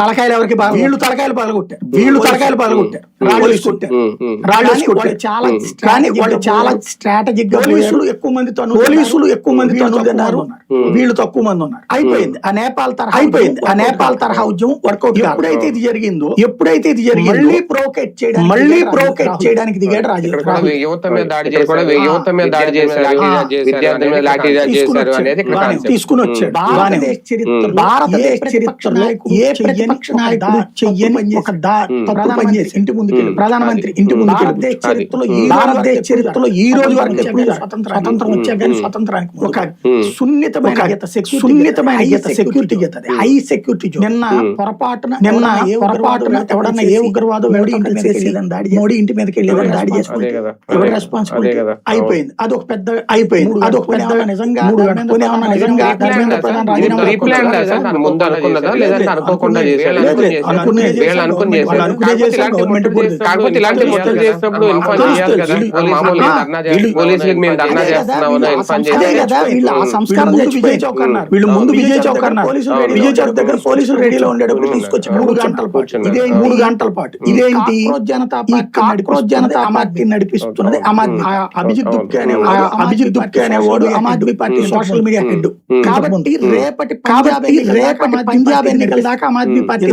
తలకాయలు ఎవరికి వీళ్ళు తలకాయలు పగలగొట్టారు రాళ్ళు వేసుకొట్టారు కానీ వాళ్ళు చాలా స్ట్రాటజిక్ గా పోలీసులు ఎక్కువ మంది తన్నారు వీళ్ళు తక్కువ మంది ఉన్నారు. అయిపోయింది ఆ నేపాల్ తరహా ఉద్యమం వర్కౌట్. ఎప్పుడైతే ఇది జరిగిందో మళ్ళీ ప్రోకేట్ చేయడానికి దిగాడు రాజు. తీసుకుని వచ్చాడు. భారతదేశ చరిత్రలో ఏ ప్రతిపక్ష నాయకుడు చెయ్యని ఒక తప్పు పని చేసి ప్రధానమంత్రి ఇంటి ముందుకెళ్ళి భారతదేశ చరిత్రలో ఈ రోజు వరకు స్వతంత్రం వచ్చాక కానీ స్వతంత్రానికి ఒక సున్నితమైన సెక్యూరిటీ గీత, హై సెక్యూరిటీ. నిన్న పొరపాటున ఎవడన్నా ఏ ఉగ్రవాదం మోడీ ఇంటి మీదకి వెళ్ళేదని దాడి చేసుకుంటే ఎవరి రెస్పాన్సిబిలిటీ? అయిపోయింది. అదొక పెద్ద నిజంగా ధర్మేంద్ర ప్రధాన్ రాజీనామా వీళ్ళు ముందు విజయ్ చౌక్ అన్నారు. విజయ్ చౌక్ దగ్గర పోలీసులు రెడీలో ఉండేటప్పుడు తీసుకొచ్చి 3 గంటల పాటు ఇదేంటి జనతా పార్టీ నడిపిస్తున్నది అభిజిత్ దుప్కే అనేవాడు Aam Aadmi party social media head. కాబట్టి రేపటి పంజాబ్ ఎన్నికల దాకా ఆమ్ ఆద్మీ పార్టీ